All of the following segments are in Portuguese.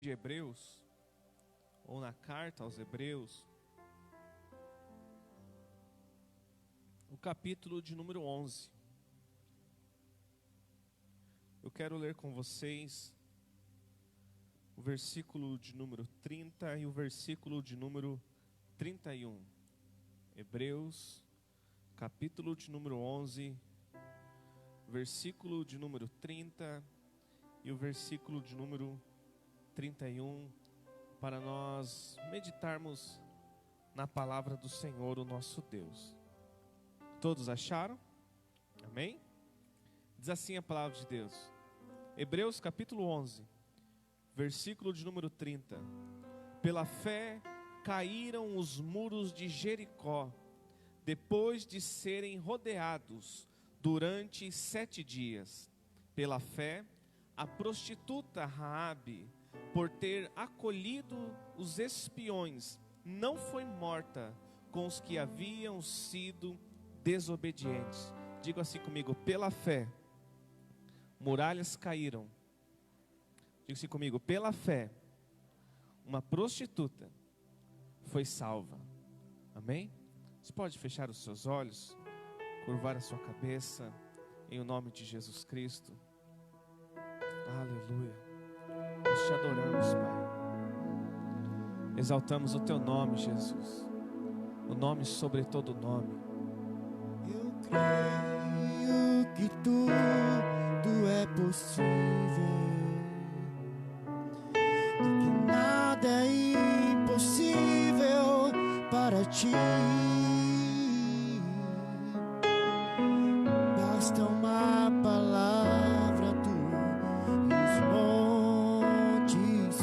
de Hebreus, ou na carta aos Hebreus, o capítulo de número 11. Eu quero ler com vocês o versículo de número 30 e o versículo de número 31. Hebreus, capítulo de número 11, versículo de número 30 e o versículo de número 31, para nós meditarmos na palavra do Senhor, o nosso Deus. Todos acharam? Amém? Diz assim a palavra de Deus. Hebreus capítulo 11, versículo de número 30. Pela fé caíram os muros de Jericó, depois de serem rodeados durante 7 dias. Pela fé, a prostituta Raabe, por ter acolhido os espiões, não foi morta com os que haviam sido desobedientes. Diga assim comigo: pela fé, muralhas caíram. Diga assim comigo: pela fé, uma prostituta foi salva. Amém? Você pode fechar os seus olhos, curvar a sua cabeça, em o nome de Jesus Cristo. Aleluia. Nós te adoramos, Pai. Exaltamos o teu nome, Jesus. O nome sobre todo nome. Eu creio que tudo é possível e que nada é impossível para ti. Basta uma palavra tua e os montes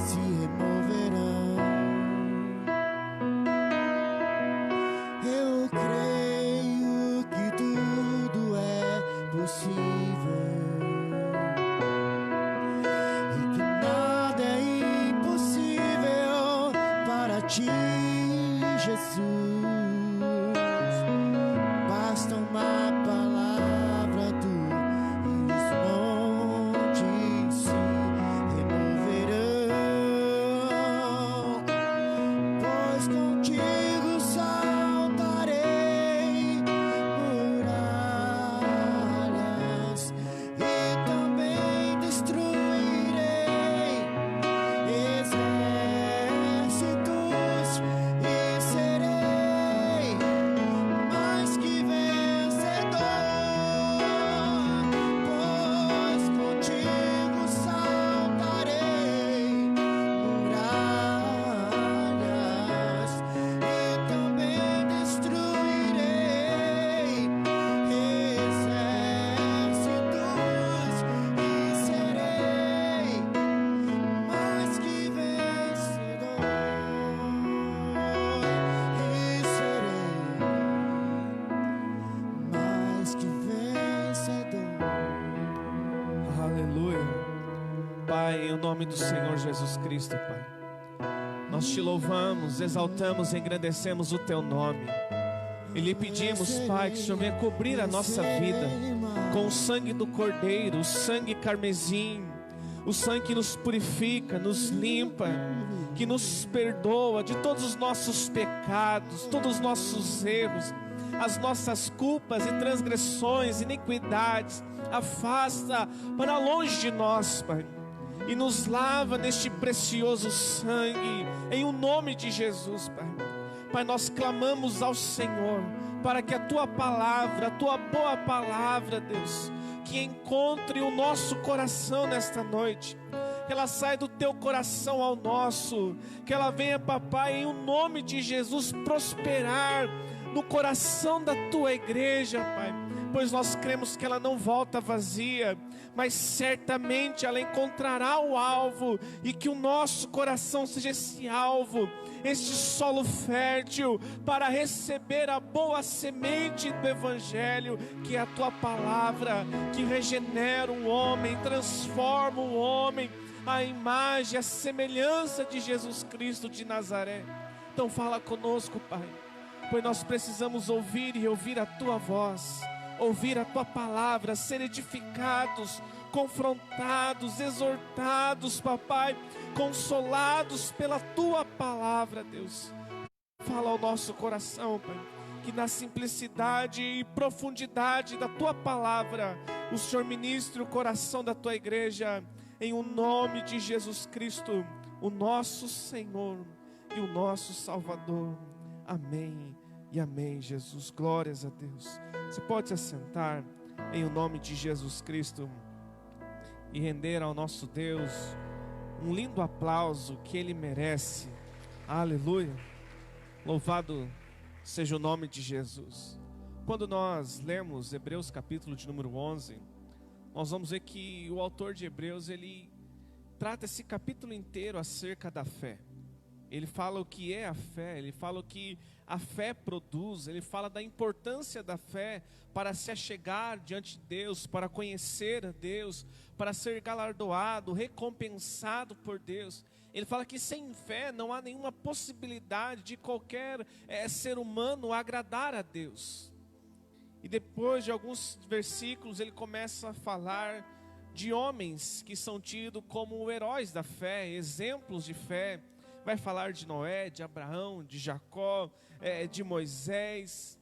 se removerão. Eu creio que tudo é possível e que nada é impossível para ti, Jesus. Basta uma palavra tua e os montes se removerão, pois contigo saltarei muralhas e também destruirei exércitos e serei mais que vencedor, pois contigo saltarei muralhas e também destruirei exércitos e serei mais que vencedor, e serei mais que vencedor. Aleluia. Pai, em nome do Senhor Jesus Cristo, Pai, nós te louvamos, exaltamos e engrandecemos o teu nome. E lhe pedimos, Pai, que o Senhor venha cobrir a nossa vida com o sangue do Cordeiro, o sangue carmesim, o sangue que nos purifica, nos limpa, que nos perdoa de todos os nossos pecados, todos os nossos erros, as nossas culpas e transgressões, iniquidades. Afasta para longe de nós, Pai, e nos lava neste precioso sangue, em o nome de Jesus, Pai. Pai, nós clamamos ao Senhor para que a tua palavra, a tua boa palavra, Deus, que encontre o nosso coração nesta noite, que ela saia do teu coração ao nosso, que ela venha, papai, em o nome de Jesus, prosperar no coração da tua igreja, Pai, pois nós cremos que ela não volta vazia, mas certamente ela encontrará o alvo, e que o nosso coração seja esse alvo, este solo fértil para receber a boa semente do Evangelho, que é a tua palavra, que regenera o homem, transforma o homem à imagem, à semelhança de Jesus Cristo de Nazaré. Então fala conosco, Pai, pois nós precisamos ouvir e ouvir a tua voz, ouvir a tua palavra, ser edificados confrontados, exortados, papai, consolados pela tua palavra, Deus. Fala ao nosso coração, Pai, que na simplicidade e profundidade da tua palavra, o Senhor ministre o coração da tua igreja, em o nome de Jesus Cristo, o nosso Senhor e o nosso Salvador. Amém e amém, Jesus. Glórias a Deus. Você pode se assentar em o nome de Jesus Cristo e render ao nosso Deus um lindo aplauso que Ele merece. Aleluia. Louvado seja o nome de Jesus. Quando nós lemos Hebreus capítulo de número 11, nós vamos ver que o autor de Hebreus, ele trata esse capítulo inteiro acerca da fé. Ele fala o que é a fé, ele fala o que a fé produz, ele fala da importância da fé para se achegar diante de Deus, para conhecer a Deus, para ser galardoado, recompensado por Deus. Ele fala que sem fé não há nenhuma possibilidade de qualquer ser humano agradar a Deus. E depois de alguns versículos ele começa a falar de homens que são tidos como heróis da fé, exemplos de fé. Vai falar de Noé, de Abraão, de Jacó, de Moisés.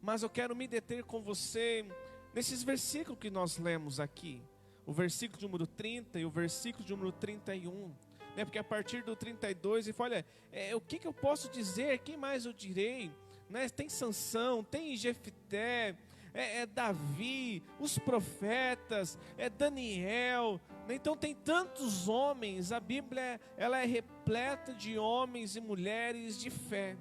Mas eu quero me deter com você nesses versículos que nós lemos aqui. O versículo de número 30 e o versículo de número 31. Porque a partir do 32 ele fala, olha, o que eu posso dizer? Quem mais eu direi? Tem Sansão, tem Jefté, Davi, os profetas, Daniel. Então tem tantos homens. A Bíblia ela é repleta de homens e mulheres de fé.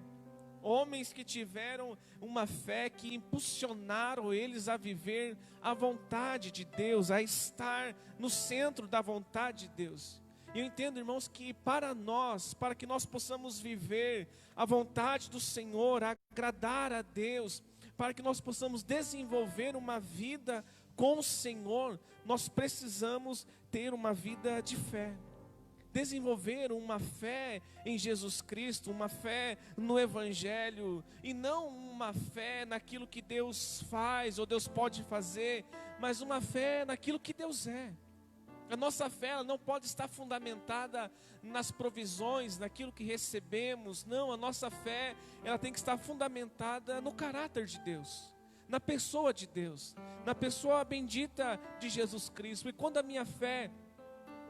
Homens que tiveram uma fé que impulsionaram eles a viver a vontade de Deus, a estar no centro da vontade de Deus. E eu entendo, irmãos, que para nós, para que nós possamos viver a vontade do Senhor, agradar a Deus, para que nós possamos desenvolver uma vida com o Senhor, nós precisamos ter uma vida de fé. Desenvolver uma fé em Jesus Cristo, uma fé no Evangelho, e não uma fé naquilo que Deus faz ou Deus pode fazer, mas uma fé naquilo que Deus é. A nossa fé ela não pode estar fundamentada nas provisões, naquilo que recebemos. Não, a nossa fé ela tem que estar fundamentada no caráter de Deus, na pessoa de Deus, na pessoa bendita de Jesus Cristo. E quando a minha fé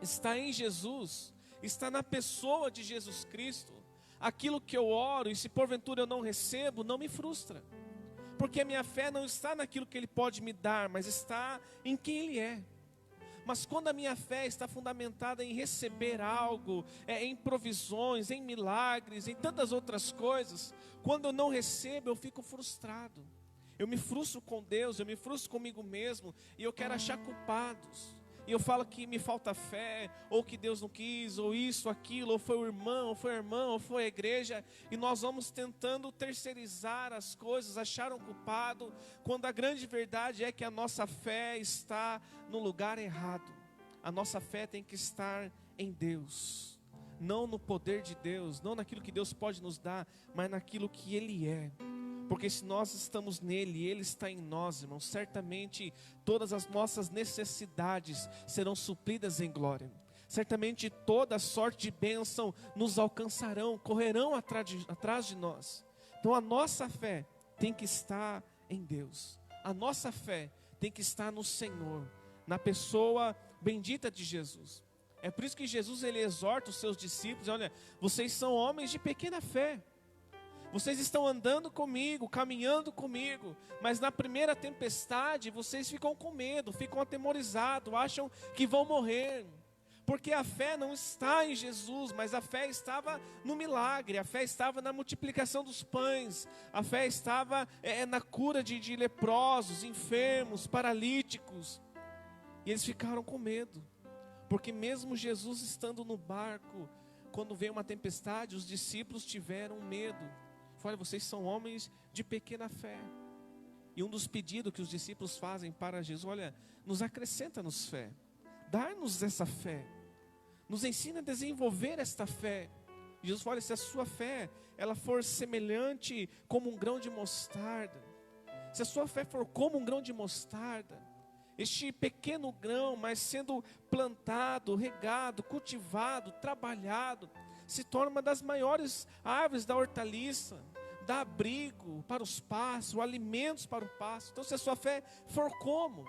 está em Jesus, está na pessoa de Jesus Cristo, aquilo que eu oro, e se porventura eu não recebo, não me frustra. Porque a minha fé não está naquilo que Ele pode me dar, mas está em quem Ele é. Mas quando a minha fé está fundamentada em receber algo, em provisões, em milagres, em tantas outras coisas, quando eu não recebo, eu fico frustrado. Eu me frustro com Deus, eu me frustro comigo mesmo, e eu quero achar culpados. E eu falo que me falta fé, ou que Deus não quis, ou isso, aquilo, ou foi o irmão, ou foi a irmã, ou foi a igreja. E nós vamos tentando terceirizar as coisas, achar um culpado, quando a grande verdade é que a nossa fé está no lugar errado. A nossa fé tem que estar em Deus, não no poder de Deus, não naquilo que Deus pode nos dar, mas naquilo que Ele é. Porque se nós estamos nele e Ele está em nós, irmãos, certamente todas as nossas necessidades serão supridas em glória. Certamente toda sorte de bênção nos alcançarão, correrão atrás de nós. Então a nossa fé tem que estar em Deus. A nossa fé tem que estar no Senhor, na pessoa bendita de Jesus. É por isso que Jesus ele exorta os seus discípulos, olha, vocês são homens de pequena fé. Vocês estão andando comigo, caminhando comigo, mas na primeira tempestade vocês ficam com medo, ficam atemorizados, acham que vão morrer. Porque a fé não está em Jesus, mas a fé estava no milagre, a fé estava na multiplicação dos pães, a fé estava na cura de leprosos, enfermos, paralíticos. E eles ficaram com medo, porque mesmo Jesus estando no barco, quando veio uma tempestade, os discípulos tiveram medo. Olha, vocês são homens de pequena fé. E um dos pedidos que os discípulos fazem para Jesus, olha, nos acrescenta-nos fé. Dá-nos essa fé. Nos ensina a desenvolver esta fé. Jesus fala, se a sua fé, ela for semelhante como um grão de mostarda. Se a sua fé for como um grão de mostarda, este pequeno grão, mas sendo plantado, regado, cultivado, trabalhado, se torna uma das maiores árvores da hortaliça, dá abrigo para os pássaros, alimentos para o pássaro. Então, se a sua fé for como?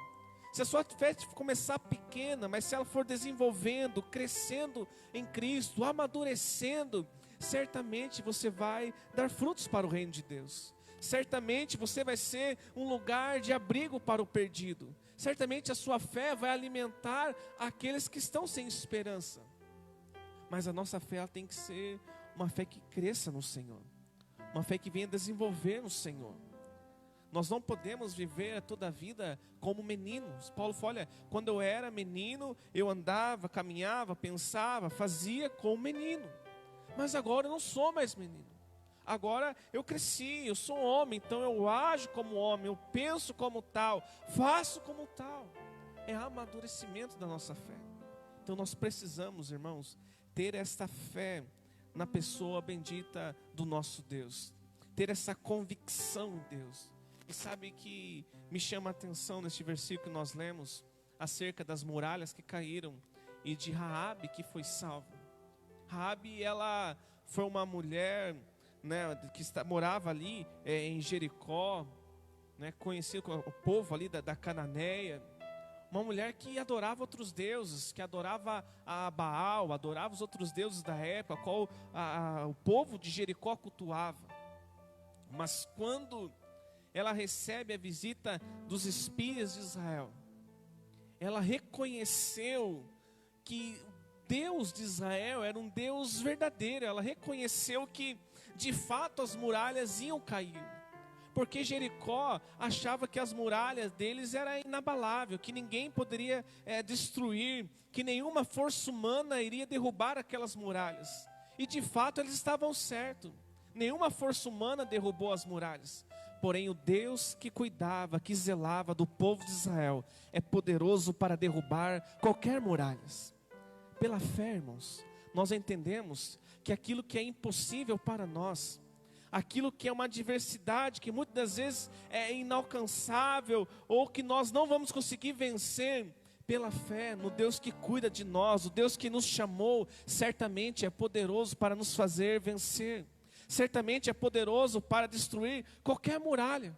Se a sua fé começar pequena, mas se ela for desenvolvendo, crescendo em Cristo, amadurecendo, certamente você vai dar frutos para o reino de Deus. Certamente você vai ser um lugar de abrigo para o perdido. Certamente a sua fé vai alimentar aqueles que estão sem esperança. Mas a nossa fé ela tem que ser uma fé que cresça no Senhor. Uma fé que venha desenvolver no Senhor. Nós não podemos viver toda a vida como meninos. Paulo fala, olha, quando eu era menino, eu andava, caminhava, pensava, fazia como menino. Mas agora eu não sou mais menino. Agora eu cresci, eu sou homem, então eu ajo como homem, eu penso como tal, faço como tal. É amadurecimento da nossa fé. Então nós precisamos, irmãos, ter esta fé na pessoa bendita do nosso Deus. Ter essa convicção em Deus. E sabe que me chama a atenção neste versículo que nós lemos acerca das muralhas que caíram e de Raabe que foi salva. Raabe, ela foi uma mulher, né, que morava ali em Jericó, né, conhecida como o povo ali da Cananeia. Uma mulher que adorava outros deuses, que adorava a Baal, adorava os outros deuses da época, qual o povo de Jericó cultuava. Mas quando ela recebe a visita dos espias de Israel, ela reconheceu que o Deus de Israel era um Deus verdadeiro. Ela reconheceu que de fato as muralhas iam cair, porque Jericó achava que as muralhas deles eram inabaláveis, que ninguém poderia destruir, que nenhuma força humana iria derrubar aquelas muralhas. E de fato eles estavam certos, nenhuma força humana derrubou as muralhas. Porém o Deus que cuidava, que zelava do povo de Israel, é poderoso para derrubar qualquer muralha. Pela fé, irmãos, nós entendemos que aquilo que é impossível para nós, aquilo que é uma adversidade, que muitas das vezes é inalcançável, ou que nós não vamos conseguir vencer, pela fé no Deus que cuida de nós, o Deus que nos chamou, certamente é poderoso para nos fazer vencer. Certamente é poderoso para destruir qualquer muralha.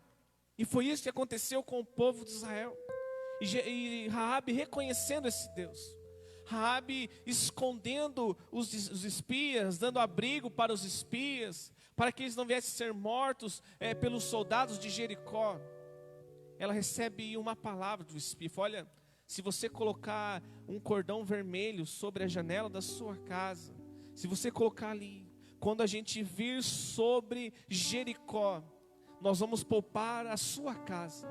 E foi isso que aconteceu com o povo de Israel. E Raabe reconhecendo esse Deus, Raabe escondendo os espias, dando abrigo para os espias, para que eles não viessem ser mortos pelos soldados de Jericó. Ela recebe uma palavra do espia. Olha, se você colocar um cordão vermelho sobre a janela da sua casa, se você colocar ali, quando a gente vir sobre Jericó, nós vamos poupar a sua casa.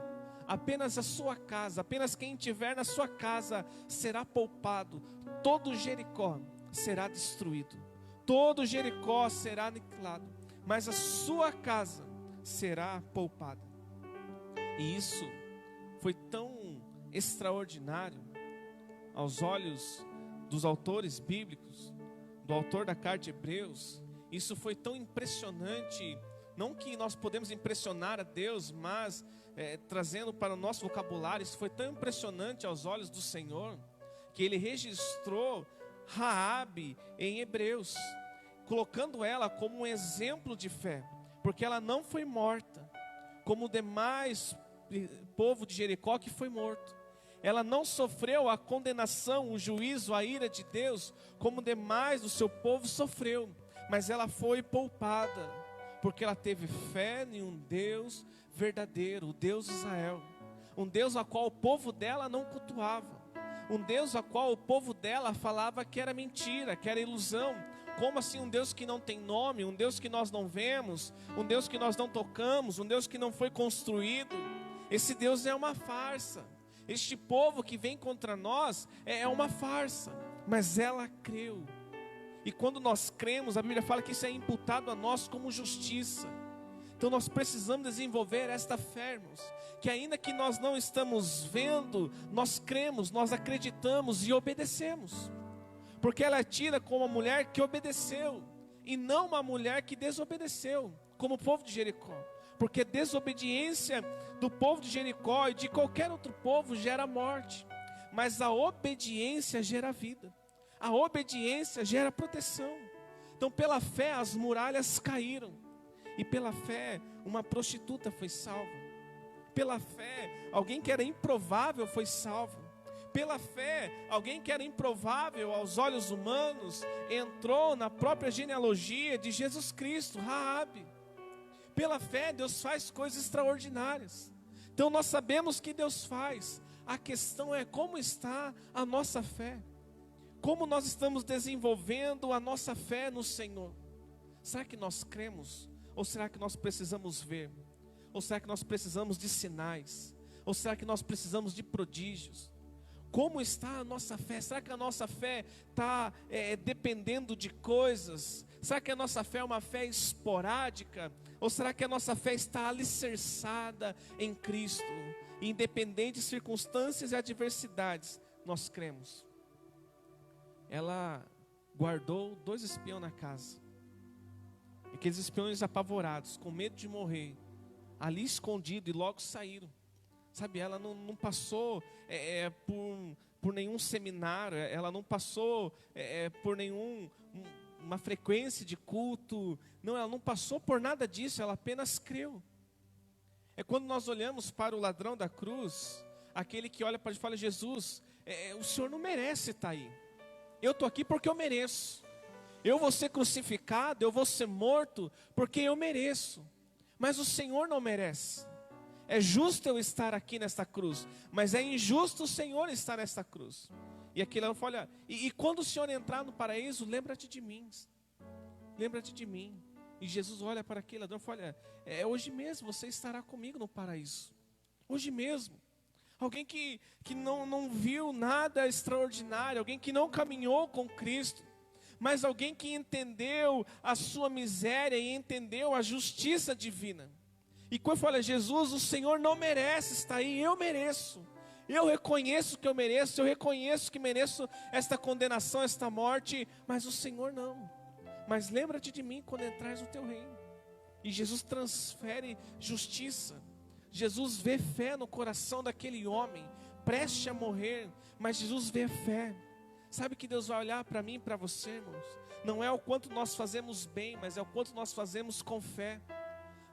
Apenas a sua casa, apenas quem estiver na sua casa será poupado. Todo Jericó será destruído, todo Jericó será aniquilado, mas a sua casa será poupada. E isso foi tão extraordinário aos olhos dos autores bíblicos, do autor da carta de Hebreus. Isso foi tão impressionante, não que nós podemos impressionar a Deus, mas trazendo para o nosso vocabulário, isso foi tão impressionante aos olhos do Senhor, que Ele registrou Raabe em Hebreus, colocando ela como um exemplo de fé, porque ela não foi morta, como o demais povo de Jericó que foi morto. Ela não sofreu a condenação, o juízo, a ira de Deus, como demais do seu povo sofreu. Mas ela foi poupada, porque ela teve fé em um Deus verdadeiro, o Deus de Israel. Um Deus a qual o povo dela não cultuava. Um Deus a qual o povo dela falava que era mentira, que era ilusão. Como assim um Deus que não tem nome, um Deus que nós não vemos, um Deus que nós não tocamos, um Deus que não foi construído? Esse Deus é uma farsa. Este povo que vem contra nós é uma farsa. Mas ela creu. E quando nós cremos, a Bíblia fala que isso é imputado a nós como justiça. Então nós precisamos desenvolver esta fé, irmãos, que ainda que nós não estamos vendo, nós cremos, nós acreditamos e obedecemos. Porque ela é tida como uma mulher que obedeceu, e não uma mulher que desobedeceu, como o povo de Jericó. Porque desobediência do povo de Jericó e de qualquer outro povo gera morte, mas a obediência gera vida. A obediência gera proteção. Então, pela fé, as muralhas caíram. E pela fé, uma prostituta foi salva. Pela fé, alguém que era improvável foi salvo. Pela fé, alguém que era improvável aos olhos humanos entrou na própria genealogia de Jesus Cristo, Raabe. Pela fé, Deus faz coisas extraordinárias. Então, nós sabemos que Deus faz. A questão é como está a nossa fé. Como nós estamos desenvolvendo a nossa fé no Senhor? Será que nós cremos? Ou será que nós precisamos ver? Ou será que nós precisamos de sinais? Ou será que nós precisamos de prodígios? Como está a nossa fé? Será que a nossa fé está dependendo de coisas? Será que a nossa fé é uma fé esporádica? Ou será que a nossa fé está alicerçada em Cristo? Independente de circunstâncias e adversidades, nós cremos. Ela guardou 2 espiões na casa. Aqueles espiões apavorados, com medo de morrer, ali escondido, e logo saíram. Sabe, ela não passou por nenhum seminário, ela não passou por uma frequência de culto. Não, ela não passou por nada disso, ela apenas creu. É quando nós olhamos para o ladrão da cruz, aquele que olha para ele e fala: Jesus, o Senhor não merece estar aí. Eu estou aqui porque eu mereço. Eu vou ser crucificado, eu vou ser morto porque eu mereço. Mas o Senhor não merece. É justo eu estar aqui nesta cruz, mas é injusto o Senhor estar nesta cruz. E aquele ladrão fala: olha, e quando o Senhor entrar no paraíso, lembra-te de mim. Lembra-te de mim. E Jesus olha para aquele ladrão e fala: olha, hoje mesmo você estará comigo no paraíso. Hoje mesmo. Alguém que não viu nada extraordinário, alguém que não caminhou com Cristo, mas alguém que entendeu a sua miséria e entendeu a justiça divina. E quando fala: Jesus, o Senhor não merece estar aí, eu mereço. Eu reconheço que eu mereço, eu reconheço que mereço esta condenação, esta morte, mas o Senhor não. Mas lembra-te de mim quando entrares no teu reino. E Jesus transfere justiça. Jesus vê fé no coração daquele homem, prestes a morrer, mas Jesus vê fé. Sabe que Deus vai olhar para mim e para você, irmãos? Não é o quanto nós fazemos bem, mas é o quanto nós fazemos com fé.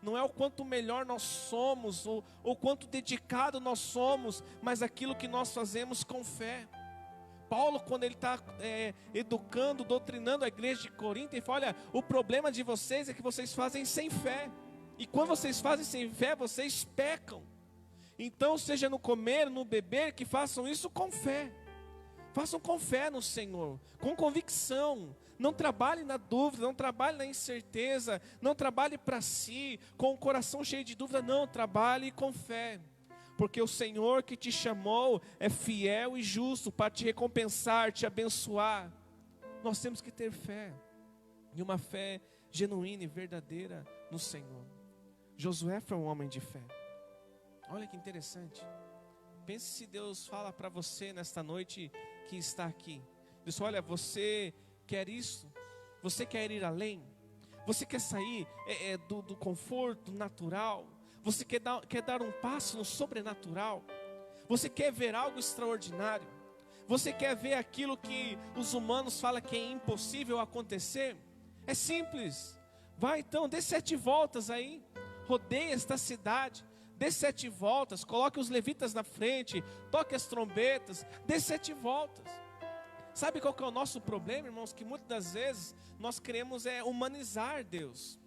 Não é o quanto melhor nós somos, ou quanto dedicado nós somos, mas aquilo que nós fazemos com fé. Paulo, quando ele está educando, doutrinando a igreja de Corinto, ele fala: olha, o problema de vocês é que vocês fazem sem fé. E quando vocês fazem sem fé, vocês pecam. Então, seja no comer, no beber, que façam isso com fé. Façam com fé no Senhor, com convicção. Não trabalhe na dúvida, não trabalhe na incerteza, não trabalhe para si, com o coração cheio de dúvida. Não, trabalhe com fé. Porque o Senhor que te chamou é fiel e justo para te recompensar, te abençoar. Nós temos que ter fé. E uma fé genuína e verdadeira no Senhor. Josué foi um homem de fé. Olha que interessante. Pense se Deus fala para você nesta noite que está aqui. Deus fala: olha, você quer isso? Você quer ir além? Você quer sair do conforto natural? Você quer dar um passo no sobrenatural? Você quer ver algo extraordinário? Você quer ver aquilo que os humanos falam que é impossível acontecer? É simples. Vai então, dê 7 voltas aí. Rodeie esta cidade. Dê 7 voltas. Coloque os levitas na frente. Toque as trombetas. Dê 7 voltas. Sabe qual que é o nosso problema, irmãos? Que muitas das vezes nós queremos humanizar Deus.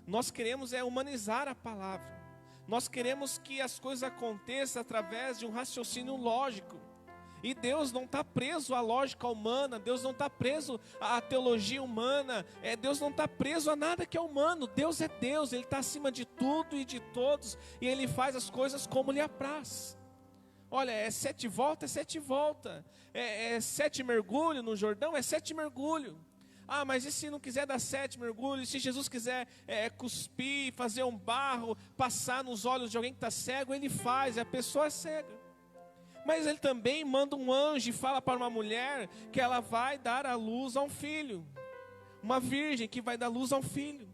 Nós queremos humanizar a palavra. Nós queremos que as coisas aconteçam através de um raciocínio lógico. E Deus não está preso à lógica humana. Deus não está preso à teologia humana. Deus não está preso a nada que é humano. Deus é Deus, Ele está acima de tudo e de todos. E Ele faz as coisas como lhe apraz. Olha, 7 voltas, 7 voltas. 7 mergulhos no Jordão, 7 mergulhos. Ah, mas e se não quiser dar 7 mergulhos? Se Jesus quiser cuspir, fazer um barro, passar nos olhos de alguém que está cego, Ele faz, a pessoa é cega. Mas Ele também manda um anjo e fala para uma mulher que ela vai dar à luz a um filho. Uma virgem que vai dar luz a um filho.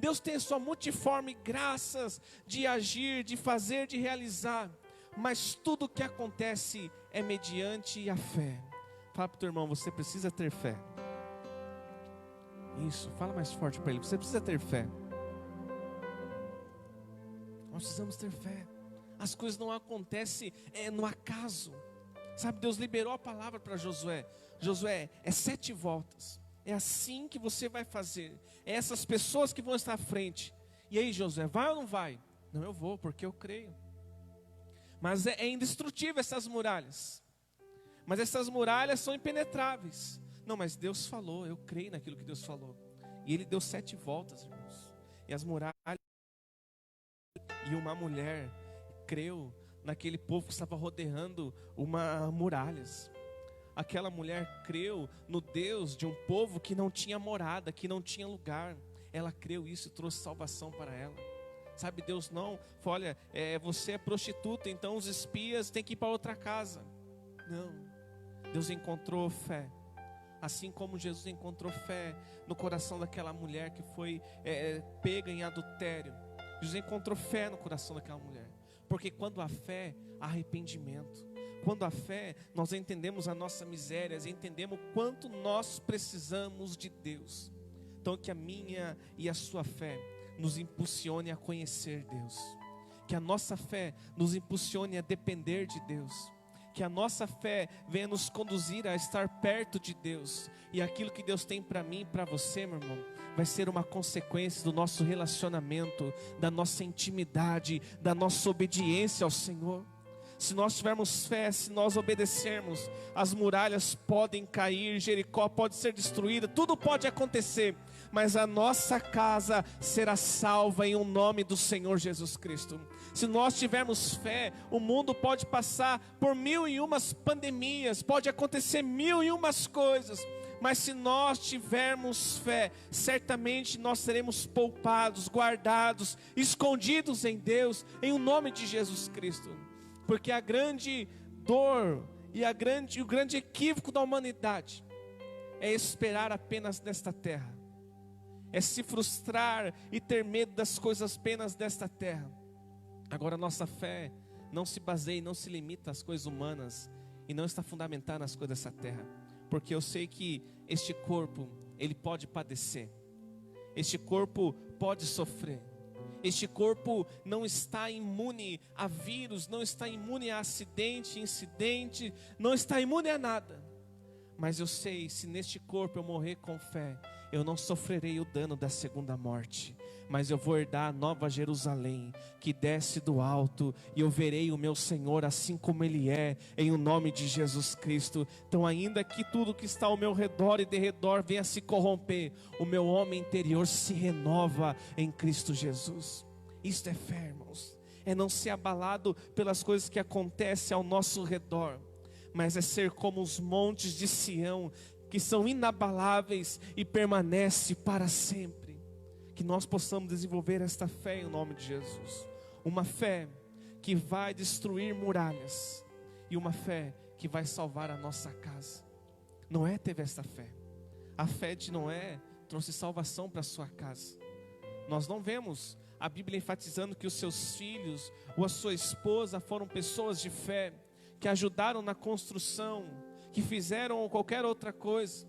Deus tem a sua multiforme graças de agir, de fazer, de realizar. Mas tudo que acontece é mediante a fé. Fala para o teu irmão, você precisa ter fé. Isso, fala mais forte para ele, você precisa ter fé. Nós precisamos ter fé. As coisas não acontecem no acaso. Sabe, Deus liberou a palavra para Josué. Josué, é 7 voltas. É assim que você vai fazer. É essas pessoas que vão estar à frente. E aí, Josué, vai ou não vai? Não, eu vou, porque eu creio. Mas é indestrutível essas muralhas. Mas essas muralhas são impenetráveis. Não, mas Deus falou, eu creio naquilo que Deus falou. E Ele deu 7 voltas, irmãos. E as muralhas... E uma mulher creu naquele povo que estava rodeando uma muralhas. Aquela mulher creu no Deus de um povo que não tinha morada, que não tinha lugar. Ela creu isso e trouxe salvação para ela. Sabe, Deus não falou, olha, você é prostituta, então os espias têm que ir para outra casa. Não, Deus encontrou fé. Assim como Jesus encontrou fé no coração daquela mulher que foi pega em adultério. Jesus encontrou fé no coração daquela mulher. Porque quando há fé, há arrependimento. Quando há fé, nós entendemos a nossa miséria, entendemos o quanto nós precisamos de Deus. Então que a minha e a sua fé nos impulsione a conhecer Deus. Que a nossa fé nos impulsione a depender de Deus. Que a nossa fé venha nos conduzir a estar perto de Deus. E aquilo que Deus tem para mim e para você, meu irmão, vai ser uma consequência do nosso relacionamento, da nossa intimidade, da nossa obediência ao Senhor. Se nós tivermos fé, se nós obedecermos, as muralhas podem cair, Jericó pode ser destruída, tudo pode acontecer, mas a nossa casa será salva em nome do Senhor Jesus Cristo. Se nós tivermos fé, o mundo pode passar por 1001 pandemias, pode acontecer 1001 coisas, mas se nós tivermos fé, certamente nós seremos poupados, guardados, escondidos em Deus, em o nome de Jesus Cristo. Porque a grande dor e o grande equívoco da humanidade é esperar apenas nesta terra, é se frustrar e ter medo das coisas apenas desta terra. Agora nossa fé não se baseia, não se limita às coisas humanas e não está fundamentada nas coisas dessa terra, porque eu sei que este corpo, ele pode padecer, este corpo pode sofrer. Este corpo não está imune a vírus, não está imune a acidente, incidente, não está imune a nada. Mas eu sei, se neste corpo eu morrer com fé, eu não sofrerei o dano da segunda morte. Mas eu vou herdar a nova Jerusalém, que desce do alto, e eu verei o meu Senhor assim como Ele é, em o nome de Jesus Cristo. Então ainda que tudo que está ao meu redor e derredor venha se corromper, o meu homem interior se renova em Cristo Jesus. Isto é fé, irmãos, é não ser abalado pelas coisas que acontecem ao nosso redor, mas é ser como os montes de Sião, que são inabaláveis e permanecem para sempre. Que nós possamos desenvolver esta fé em nome de Jesus. Uma fé que vai destruir muralhas. E uma fé que vai salvar a nossa casa. Noé teve esta fé. A fé de Noé trouxe salvação para a sua casa. Nós não vemos a Bíblia enfatizando que os seus filhos ou a sua esposa foram pessoas de fé, que ajudaram na construção, que fizeram qualquer outra coisa.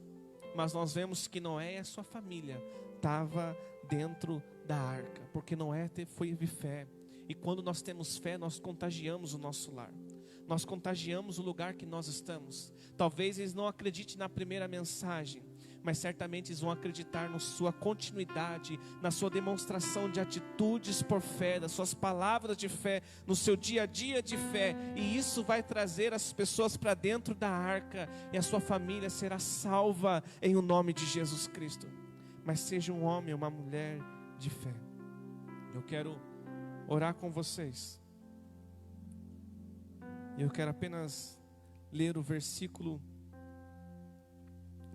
Mas nós vemos que Noé e a sua família estava dentro da arca, porque Noé foi fé. E quando nós temos fé, nós contagiamos o nosso lar, nós contagiamos o lugar que nós estamos. Talvez eles não acreditem na primeira mensagem, mas certamente eles vão acreditar na sua continuidade, na sua demonstração de atitudes por fé, das suas palavras de fé, no seu dia a dia de fé. E isso vai trazer as pessoas para dentro da arca, e a sua família será salva em o nome de Jesus Cristo. Mas seja um homem ou uma mulher de fé. Eu quero orar com vocês. Eu quero apenas ler o versículo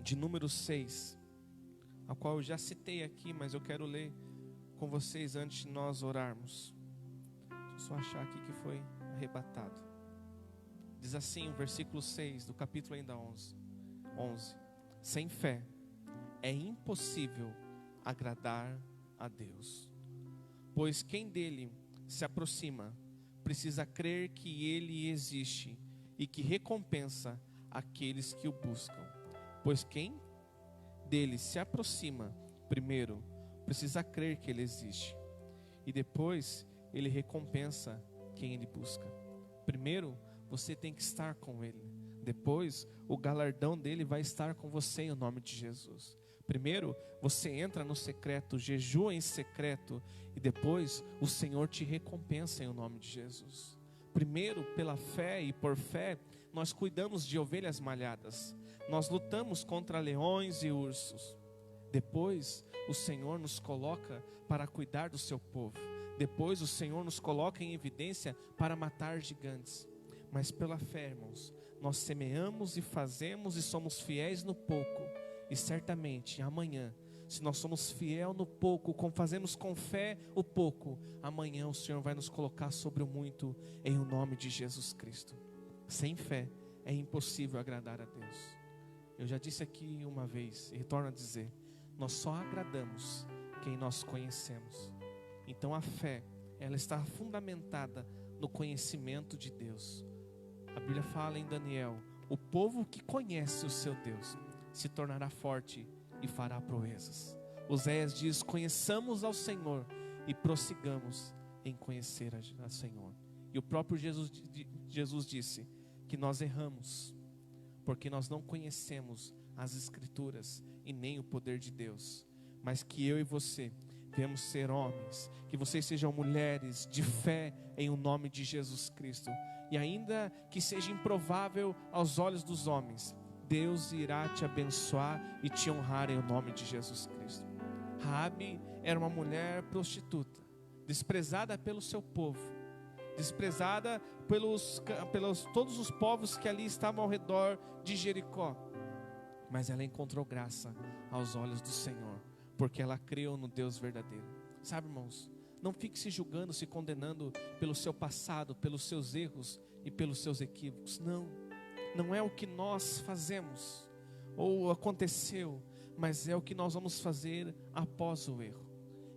de número 6, a qual eu já citei aqui, mas eu quero ler com vocês antes de nós orarmos. Deixa eu só achar aqui que foi arrebatado. Diz assim o versículo 6 do capítulo ainda 11. Sem fé é impossível agradar a Deus. Pois quem dele se aproxima precisa crer que ele existe e que recompensa aqueles que o buscam. Pois quem dele se aproxima primeiro precisa crer que ele existe e depois ele recompensa quem ele busca. Primeiro você tem que estar com ele, depois o galardão dele vai estar com você em nome de Jesus. Primeiro você entra no secreto, jejua em secreto e depois o Senhor te recompensa em nome de Jesus. Primeiro, pela fé e por fé, nós cuidamos de ovelhas malhadas. Nós lutamos contra leões e ursos. Depois, o Senhor nos coloca para cuidar do seu povo. Depois, o Senhor nos coloca em evidência para matar gigantes. Mas pela fé, irmãos, nós semeamos e fazemos e somos fiéis no pouco. E certamente, amanhã, se nós somos fiel no pouco, fazemos com fé o pouco, amanhã o Senhor vai nos colocar sobre o muito, em o nome de Jesus Cristo. Sem fé é impossível agradar a Deus. Eu já disse aqui uma vez e retorno a dizer, nós só agradamos quem nós conhecemos. Então a fé, ela está fundamentada no conhecimento de Deus. A Bíblia fala em Daniel, o povo que conhece o seu Deus se tornará forte e fará proezas. Oséias diz, conheçamos ao Senhor e prossigamos em conhecer a Senhor. E o próprio Jesus disse que nós erramos porque nós não conhecemos as Escrituras e nem o poder de Deus, mas que eu e você devemos ser homens, que vocês sejam mulheres de fé em o nome de Jesus Cristo, e ainda que seja improvável aos olhos dos homens, Deus irá te abençoar e te honrar em o nome de Jesus Cristo. Raabe era uma mulher prostituta, desprezada pelo seu povo, desprezada pelos todos os povos que ali estavam ao redor de Jericó. Mas ela encontrou graça aos olhos do Senhor, porque ela creu no Deus verdadeiro. Sabe, irmãos, não fique se julgando, se condenando pelo seu passado, pelos seus erros e pelos seus equívocos. Não é o que nós fazemos ou aconteceu, mas é o que nós vamos fazer após o erro.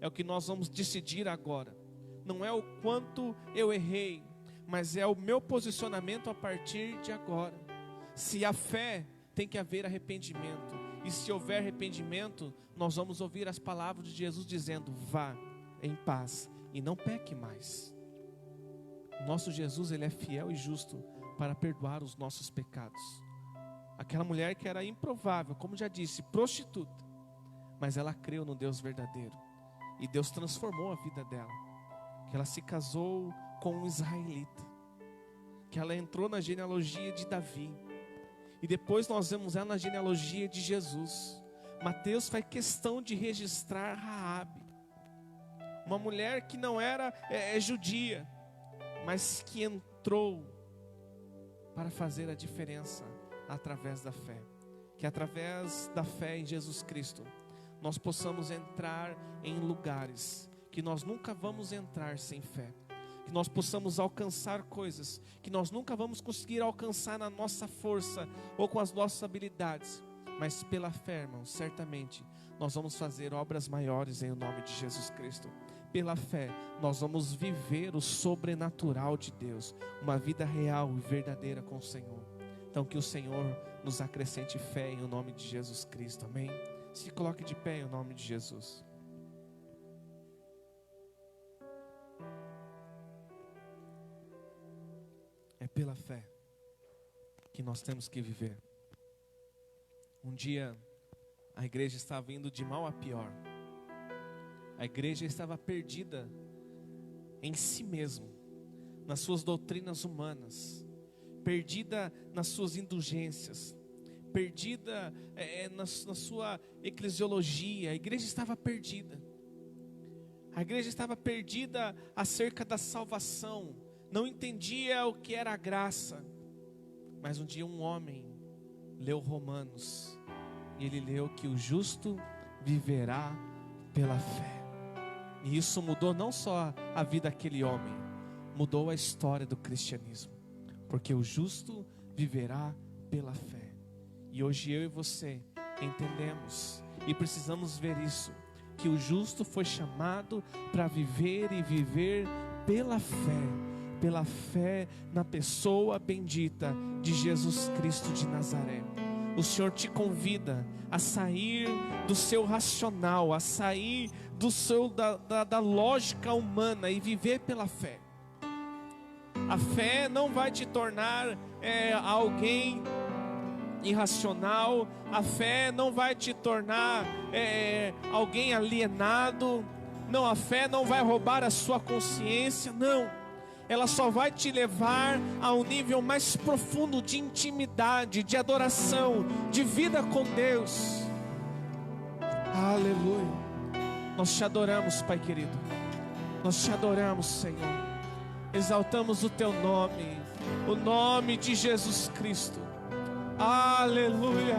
É o que nós vamos decidir agora. Não é o quanto eu errei, mas é o meu posicionamento a partir de agora. Se há fé, tem que haver arrependimento. E se houver arrependimento, nós vamos ouvir as palavras de Jesus dizendo, vá em paz e não peque mais. O nosso Jesus, ele é fiel e justo para perdoar os nossos pecados. Aquela mulher que era improvável, como já disse, prostituta, mas ela creu no Deus verdadeiro e Deus transformou a vida dela, que ela se casou com um israelita, que ela entrou na genealogia de Davi, e depois nós vemos ela na genealogia de Jesus. Mateus faz questão de registrar Raabe, uma mulher que não era judia, mas que entrou para fazer a diferença através da fé. Que através da fé em Jesus Cristo nós possamos entrar em lugares que nós nunca vamos entrar sem fé. Que nós possamos alcançar coisas que nós nunca vamos conseguir alcançar na nossa força ou com as nossas habilidades. Mas pela fé, irmãos, certamente nós vamos fazer obras maiores em nome de Jesus Cristo. Pela fé, nós vamos viver o sobrenatural de Deus, uma vida real e verdadeira com o Senhor. Então que o Senhor nos acrescente fé em nome de Jesus Cristo, amém? Se coloque de pé em nome de Jesus. É pela fé que nós temos que viver. Um dia a igreja estava indo de mal a pior. A igreja estava perdida em si mesmo, nas suas doutrinas humanas, perdida nas suas indulgências, perdida na sua eclesiologia. A igreja estava perdida. A igreja estava perdida acerca da salvação, não entendia o que era a graça. Mas um dia um homem leu Romanos, e ele leu que o justo viverá pela fé. E isso mudou não só a vida daquele homem, mudou a história do cristianismo. Porque o justo viverá pela fé. E hoje eu e você entendemos e precisamos ver isso. que o justo foi chamado para viver e viver pela fé na pessoa bendita de Jesus Cristo de Nazaré. O Senhor te convida a sair do seu racional, a sair da lógica humana e viver pela fé. A fé não vai te tornar alguém irracional. A fé não vai te tornar alguém alienado. Não, a fé não vai roubar a sua consciência, não. Ela só vai te levar a um nível mais profundo de intimidade, de adoração, de vida com Deus. Aleluia. Nós te adoramos, Pai querido. Nós te adoramos, Senhor. Exaltamos o teu nome, o nome de Jesus Cristo. Aleluia.